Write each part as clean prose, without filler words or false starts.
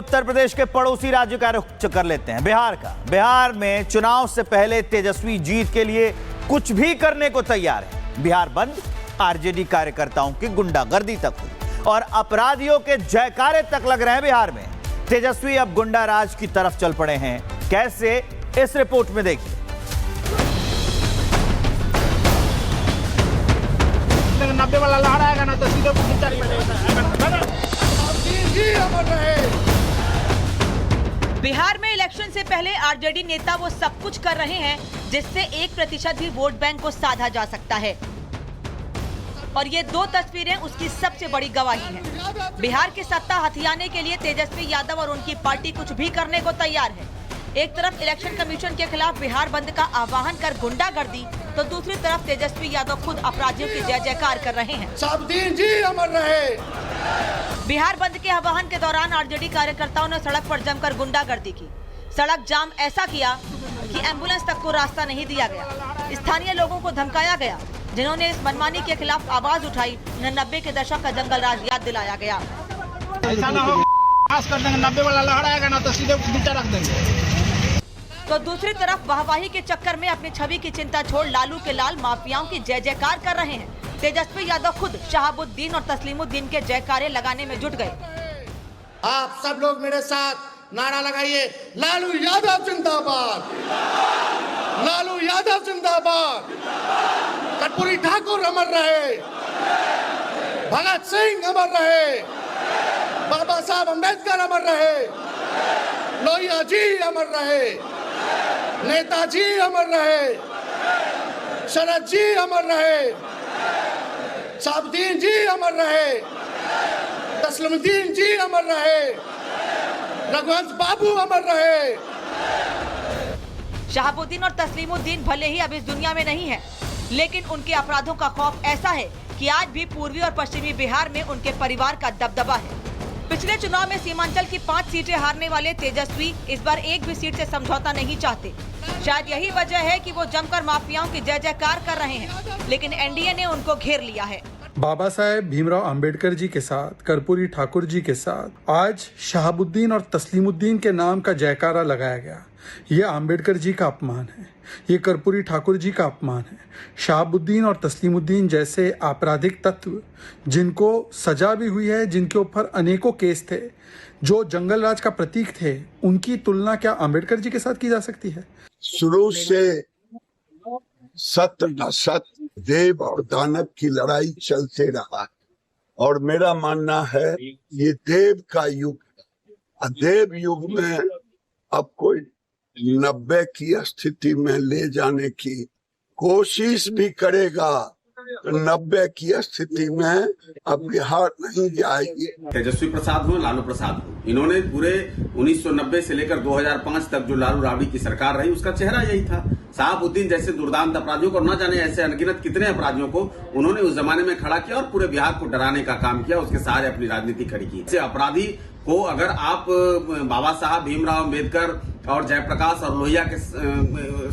उत्तर प्रदेश के पड़ोसी राज्य का रुख कर लेते हैं, बिहार का। बिहार में चुनाव से पहले तेजस्वी जीत के लिए कुछ भी करने को तैयार है। बिहार बंद, आरजेडी कार्यकर्ताओं की गुंडागर्दी तक हुई और अपराधियों के जयकारे तक लग रहे हैं बिहार में। तेजस्वी अब गुंडा राज की तरफ चल पड़े हैं। कैसे, इस रिपोर्ट में देखिए। नब्बे वाला लहर आएगा ना तो सीधे बिहार में इलेक्शन से पहले आरजेडी नेता वो सब कुछ कर रहे हैं जिससे 1% भी वोट बैंक को साधा जा सकता है, और ये दो तस्वीरें उसकी सबसे बड़ी गवाही हैं। बिहार की सत्ता हथियाने के लिए तेजस्वी यादव और उनकी पार्टी कुछ भी करने को तैयार है। एक तरफ इलेक्शन कमीशन के खिलाफ बिहार बंद का आह्वान कर गुंडागर्दी, तो दूसरी तरफ तेजस्वी यादव खुद अपराधियों की जय जयकार कर रहे हैं। साबुद्दीन जी अमर रहे। बिहार बंद के आह्वान के दौरान आरजेडी कार्यकर्ताओं ने सड़क पर जमकर गुंडागर्दी की। सड़क जाम ऐसा किया कि एम्बुलेंस तक को रास्ता नहीं दिया गया। स्थानीय लोगों को धमकाया गया। जिन्होंने इस मनमानी के खिलाफ आवाज उठाई, उन्हें 90 के दशक का जंगल राज याद दिलाया गया। ऐसा ना हो पास कर देंगे, 90 वाला लहर आएगा ना तो सीधे नीचे रख देंगे। तो दूसरी तरफ वाहवाही के चक्कर में अपनी छवि की चिंता छोड़ लालू के लाल माफियाओं की जय जयकार कर रहे हैं। तेजस्वी यादव खुद शहाबुद्दीन और तस्लीमुद्दीन के जयकारे लगाने में जुट गए। आप सब लोग मेरे साथ नारा लगाइए, लालू यादव जिंदाबाद, लालू यादव जिंदाबाद, कर्पूरी ठाकुर अमर रहे, भगत सिंह अमर रहे, बाबा साहब अम्बेडकर अमर रहे, लोहिया जी अमर रहे, नेताजी अमर रहे, शरद जी अमर रहे, साबुद्दीन जी अमर रहे, तस्लीमुद्दीन जी अमर रहे, रघुवंश बाबू अमर रहे। शहाबुद्दीन और तस्लीमुद्दीन भले ही अब इस दुनिया में नहीं है, लेकिन उनके अपराधों का खौफ ऐसा है कि आज भी पूर्वी और पश्चिमी बिहार में उनके परिवार का दबदबा है। पिछले चुनाव में सीमांचल की 5 सीटें हारने वाले तेजस्वी इस बार एक भी सीट से समझौता नहीं चाहते। शायद यही वजह है कि वो जमकर माफियाओं की जय जयकार कर रहे हैं, लेकिन एनडीए ने उनको घेर लिया है। बाबा साहेब भीमराव अंबेडकर जी के साथ, कर्पूरी ठाकुर जी के साथ आज शहाबुद्दीन और तस्लीमुद्दीन के नाम का जयकारा लगाया गया। ये अंबेडकर जी का अपमान है, ये कर्पूरी ठाकुर जी का अपमान है। शहाबुद्दीन और तस्लीमुद्दीन जैसे आपराधिक तत्व जिनको सजा भी हुई है, जिनके ऊपर अनेकों केस थे, जो जंगल राज का प्रतीक थे, उनकी तुलना क्या अंबेडकर जी के साथ की जा सकती है? शुरू से सत्य असत, देव और दानव की लड़ाई चलते रहा और मेरा मानना है ये देव का युग है। देव युग में अब कोई 90 की स्थिति में ले जाने की कोशिश भी करेगा तो 90 की स्थिति में अब बिहार नहीं जाएगी। तेजस्वी प्रसाद हो, लालू प्रसाद हो, इन्होंने पूरे 1990 से लेकर 2005 तक जो लालू राबड़ी की सरकार रही उसका चेहरा यही था। शहाबुद्दीन जैसे दुर्दांत अपराधियों को, न जाने ऐसे अनगिनत कितने अपराधियों को उन्होंने उस जमाने में खड़ा किया और पूरे बिहार को डराने का काम किया, उसके सहारे अपनी राजनीति खड़ी की। ऐसे अपराधी को अगर आप बाबा साहब भीमराव अम्बेडकर और जयप्रकाश और लोहिया के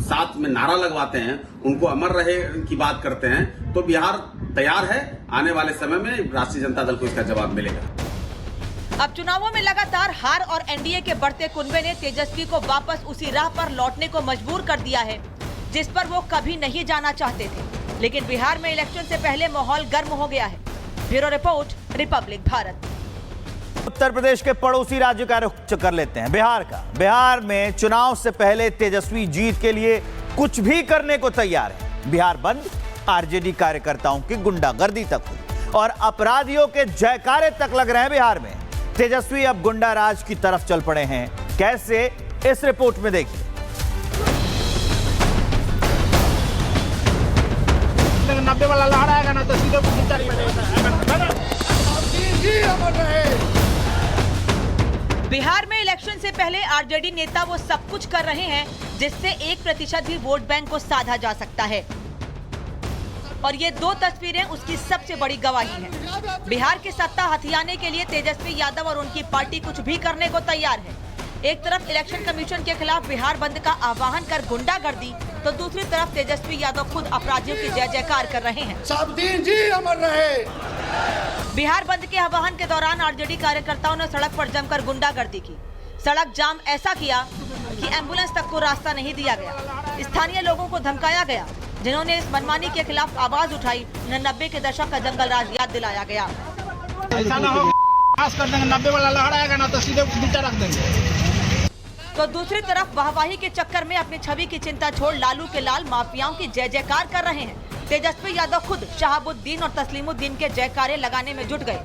साथ में नारा लगवाते हैं, उनको अमर रहे की बात करते हैं, तो बिहार तैयार है। आने वाले समय में राष्ट्रीय जनता दल को इसका जवाब मिलेगा। अब चुनावों में लगातार हार और एनडीए के बढ़ते कुनबे ने तेजस्वी को वापस उसी राह पर लौटने को मजबूर कर दिया है जिस पर वो कभी नहीं जाना चाहते थे। लेकिन बिहार में इलेक्शन से पहले माहौल गर्म हो गया है। Bureau report, Republic Bharat. Uttar Pradesh के पड़ोसी राज्य का रुख कर लेते हैं, बिहार का। बिहार में चुनाव से पहले तेजस्वी जीत के लिए कुछ भी करने को तैयार है। बिहार बंद, आरजेडी कार्यकर्ताओं की गुंडागर्दी तक हुई और अपराधियों के जयकारे तक लग रहे हैं बिहार में। तेजस्वी अब गुंडा राज की तरफ चल पड़े हैं। कैसे, इस रिपोर्ट में देखिए। 90 वाला लहर आएगा ना तो सीधे अमर रहे। बिहार में इलेक्शन से पहले आरजेडी नेता वो सब कुछ कर रहे हैं जिससे 1% भी वोट बैंक को साधा जा सकता है, और ये दो तस्वीरें उसकी सबसे बड़ी गवाही हैं। बिहार की सत्ता हथियाने के लिए तेजस्वी यादव और उनकी पार्टी कुछ भी करने को तैयार है। एक तरफ इलेक्शन कमीशन के खिलाफ बिहार बंद का आह्वान कर गुंडागर्दी, तो दूसरी तरफ तेजस्वी यादव खुद अपराधियों की जय जयकार कर रहे हैं। शहाबुद्दीन जी अमर रहे। बिहार बंद के आह्वान के दौरान आरजेडी कार्यकर्ताओं ने सड़क पर जमकर गुंडागर्दी की। सड़क जाम ऐसा किया कि एम्बुलेंस तक को रास्ता नहीं दिया गया। स्थानीय लोगों को धमकाया गया, जिन्होंने इस मनमानी के खिलाफ आवाज उठाई। 90 के दशक का जंगल राज याद दिलाया गया। ऐसा ना हो खास कर देंगे, 90 वाला लहर आएगा ना तो सीधे नीचे रख देंगे। तो दूसरी तरफ वाहवाही के चक्कर में अपनी छवि की चिंता छोड़ लालू के लाल माफियाओं की जय जयकार कर रहे हैं। तेजस्वी यादव खुद शहाबुद्दीन और तस्लीमुद्दीन के जयकारे लगाने में जुट गए।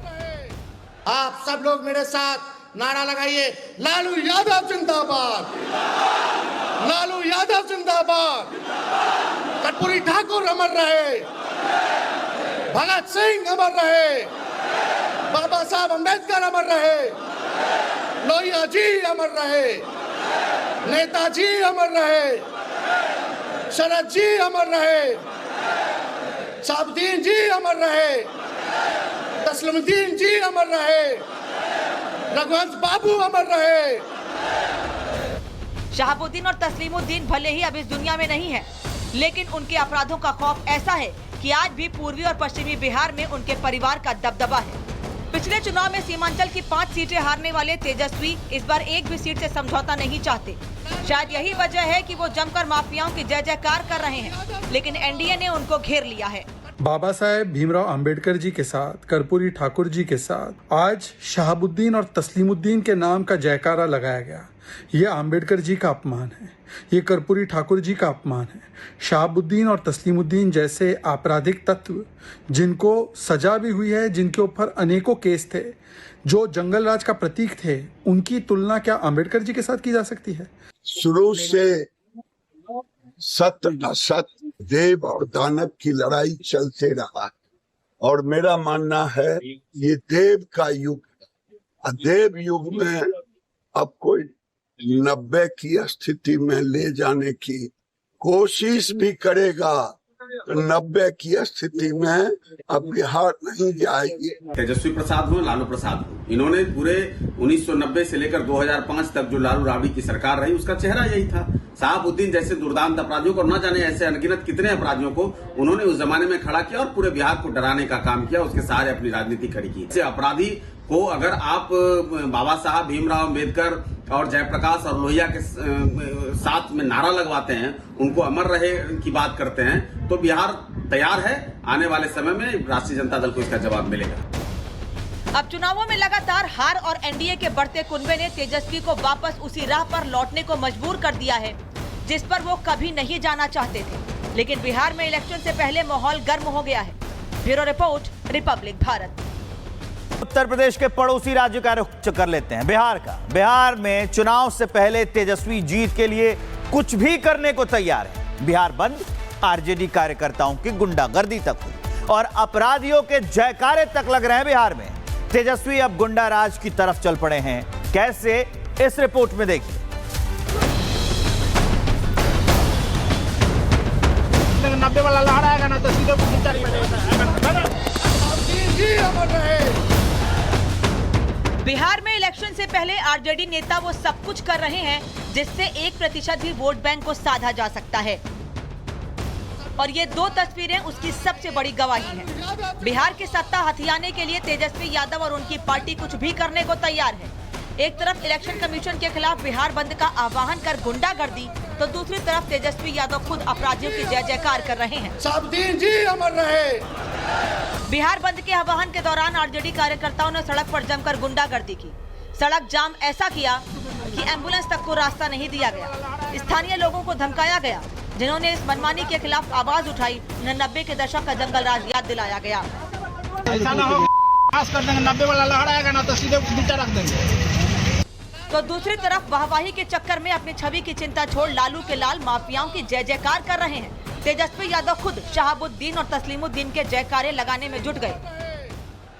आप सब लोग मेरे साथ नारा लगाइए, लालू यादव जिंदाबाद, लालू यादव जिंदाबाद, कर्पूरी ठाकुर अमर रहे, भगत सिंह अमर रहे, बाबा साहब अम्बेडकर अमर रहे, लोहिया जी अमर रहे, नेताजी अमर रहे, शरद जी अमर रहे, शहाबुद्दीन जी अमर रहे, तस्लीमुद्दीन जी अमर रहे, रघुवंश बाबू अमर रहे। शहाबुद्दीन और तस्लीमुद्दीन भले ही अब इस दुनिया में नहीं है, लेकिन उनके अपराधों का खौफ ऐसा है कि आज भी पूर्वी और पश्चिमी बिहार में उनके परिवार का दबदबा है। पिछले चुनाव में सीमांचल की 5 सीटें हारने वाले तेजस्वी इस बार एक भी सीट से समझौता नहीं चाहते। शायद यही वजह है कि वो जमकर माफियाओं की जय जयकार कर रहे हैं, लेकिन एनडीए ने उनको घेर लिया है। बाबा साहेब भीमराव अंबेडकर जी के साथ, कर्पूरी ठाकुर जी के साथ आज शहाबुद्दीन और तस्लीमुद्दीन के नाम का जयकारा लगाया गया। ये अंबेडकर जी का अपमान है, ये कर्पूरी ठाकुर जी का अपमान है। शहाबुद्दीन और तस्लीमुद्दीन जैसे आपराधिक तत्व जिनको सजा भी हुई है, जिनके ऊपर अनेकों केस थे, जो जंगल राज का प्रतीक थे, उनकी तुलना क्या अंबेडकर जी के साथ की जा सकती है? शुरू से सत्य असत, देव और दानव की लड़ाई चलते रहा और मेरा मानना है ये देव का युग है। देव युग में अब कोई 90 की स्थिति में ले जाने की कोशिश भी करेगा तो 90 की स्थिति में अब बिहार नहीं जाएगी। तेजस्वी प्रसाद हो, लालू प्रसाद हो, इन्होंने पूरे 1990 से लेकर 2005 तक जो लालू राबड़ी की सरकार रही उसका चेहरा यही था। शहाबुद्दीन जैसे दुर्दांत अपराधियों को, न जाने ऐसे अनगिनत कितने अपराधियों को उन्होंने उस जमाने में खड़ा किया और पूरे बिहार को डराने का काम किया, उसके सहारे अपनी राजनीति खड़ी की। ऐसे अपराधी को अगर आप बाबा साहब भीमराव अम्बेडकर और जयप्रकाश और लोहिया के साथ में नारा लगवाते हैं, उनको अमर रहे की बात करते हैं, तो बिहार तैयार है। आने वाले समय में राष्ट्रीय जनता दल को इसका जवाब मिलेगा। अब चुनावों में लगातार हार और एनडीए के बढ़ते कुनबे ने तेजस्वी को वापस उसी राह पर लौटने को मजबूर कर दिया है जिस पर वो कभी नहीं जाना चाहते थे। लेकिन बिहार में इलेक्शन से पहले माहौल गर्म हो गया है। Bureau report, Republic Bharat. Uttar Pradesh के पड़ोसी राज्य का रुख कर लेते हैं, बिहार का। बिहार में चुनाव से पहले तेजस्वी जीत के लिए कुछ भी करने को तैयार है। बिहार बंद, आरजेडी कार्यकर्ताओं की गुंडागर्दी तक हुई और अपराधियों के जयकारे तक लग रहे हैं बिहार में। तेजस्वी अब गुंडा राज की तरफ चल पड़े हैं। कैसे, इस रिपोर्ट में देखिए। 90 वाला लहर आएगा ना तो सीधे नीचे अमर रहे। बिहार में इलेक्शन से पहले आरजेडी नेता वो सब कुछ कर रहे हैं जिससे 1% भी वोट बैंक को साधा जा सकता है, और ये 2 तस्वीरें उसकी सबसे बड़ी गवाही हैं। बिहार की सत्ता हथियाने के लिए तेजस्वी यादव और उनकी पार्टी कुछ भी करने को तैयार है। एक तरफ इलेक्शन कमीशन के खिलाफ बिहार बंद का आह्वान कर गुंडागर्दी, तो दूसरी तरफ तेजस्वी यादव खुद अपराधियों की जय जयकार कर रहे हैं। शहाबुद्दीन जी अमर रहे। बिहार बंद के आह्वान के दौरान आरजेडी कार्यकर्ताओं ने सड़क पर जमकर गुंडागर्दी की। सड़क जाम ऐसा किया कि एम्बुलेंस तक को रास्ता नहीं दिया गया। स्थानीय लोगों को धमकाया गया, जिन्होंने इस मनमानी के खिलाफ आवाज उठाई। 90 के दशक का जंगल राज याद दिलाया गया। ऐसा ना हो खास कर देंगे, 90 वाला लहर आएगा ना तो सीधे नीचे रख देंगे। तो दूसरी तरफ वाहवाही के चक्कर में अपनी छवि की चिंता छोड़ लालू के लाल माफियाओं की जय जयकार कर रहे हैं। तेजस्वी यादव खुद शहाबुद्दीन और तस्लीमुद्दीन के जयकारे लगाने में जुट गए।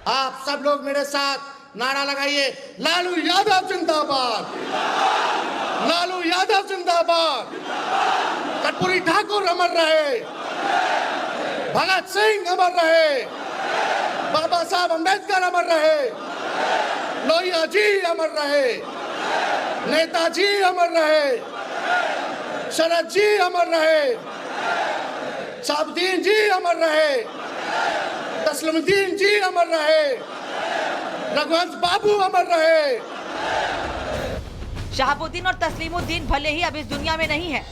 आप सब लोग मेरे साथ नारा लगाइए, लालू यादव जिंदाबाद, लालू यादव जिंदाबाद, कर्पूरी ठाकुर अमर रहे, भगत सिंह अमर रहे, बाबा साहब अम्बेडकर अमर रहे, लोहिया जी अमर रहे, नेताजी अमर रहे, शरद जी अमर रहे, शहाबुद्दीन जी अमर रहे, तस्लीमुद्दीन जी अमर रहे, रघुवंश बाबू अमर रहे। शहाबुद्दीन और तस्लीमुद्दीन भले ही अब इस दुनिया में नहीं है,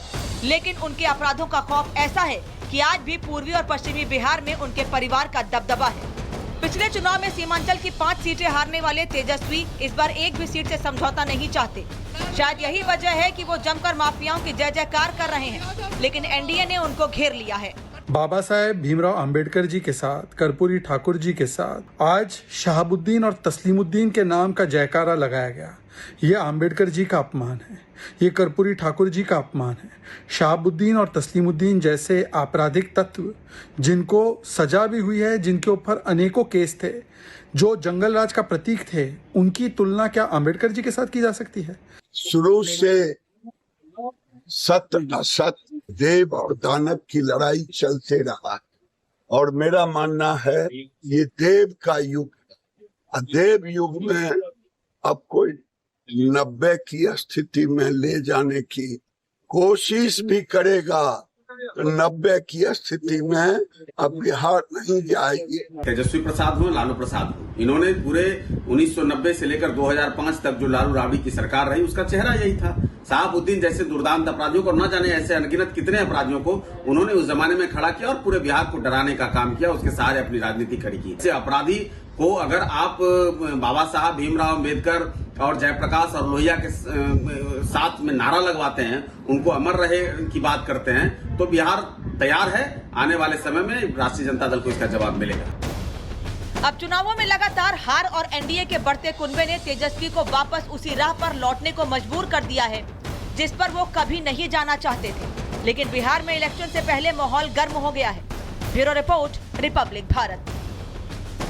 लेकिन उनके अपराधों का खौफ ऐसा है कि आज भी पूर्वी और पश्चिमी बिहार में उनके परिवार का दबदबा है। पिछले चुनाव में सीमांचल की 5 सीटें हारने वाले तेजस्वी इस बार एक भी सीट से समझौता नहीं चाहते। शायद यही वजह है कि वो जमकर माफियाओं की जय जयकार कर रहे हैं, लेकिन एनडीए ने उनको घेर लिया है। बाबा साहेब भीमराव अंबेडकर जी के साथ, कर्पूरी ठाकुर जी के साथ आज शहाबुद्दीन और तस्लीमुद्दीन के नाम का जयकारा लगाया गया। ये अंबेडकर जी का अपमान है, ये कर्पूरी ठाकुर जी का अपमान है। शहाबुद्दीन और तस्लीमुद्दीन जैसे आपराधिक तत्व जिनको सजा भी हुई है, जिनके ऊपर अनेकों केस थे, जो जंगल राज का प्रतीक थे, उनकी तुलना क्या अंबेडकर जी के साथ की जा सकती है? शुरू से सत्य असत, देव और दानव की लड़ाई चलते रहा और मेरा मानना है ये देव का युग है। देव युग में अब कोई 90 की स्थिति में ले जाने की कोशिश भी करेगा तो 90 की स्थिति में अब बिहार नहीं जाएगी। तेजस्वी प्रसाद हो, लालू प्रसाद हो, इन्होंने पूरे 1990 से लेकर 2005 तक जो लालू राबड़ी की सरकार रही उसका चेहरा यही था। शहाबुद्दीन जैसे दुर्दांत अपराधियों को, न जाने ऐसे अनगिनत कितने अपराधियों को उन्होंने उस जमाने में खड़ा किया और पूरे बिहार को डराने का काम किया, उसके सहारे अपनी राजनीति खड़ी की। ऐसे अपराधी को अगर आप बाबा साहब भीमराव अम्बेडकर और जयप्रकाश और लोहिया के साथ में नारा लगवाते हैं, उनको अमर रहे की बात करते हैं, तो बिहार तैयार है। आने वाले समय में राष्ट्रीय जनता दल को इसका जवाब मिलेगा। अब चुनावों में लगातार हार और एनडीए के बढ़ते कुनबे ने तेजस्वी को वापस उसी राह पर लौटने को मजबूर कर दिया है जिस पर वो कभी नहीं जाना चाहते थे। लेकिन बिहार में इलेक्शन से पहले माहौल गर्म हो गया है। Bureau report, Republic Bharat.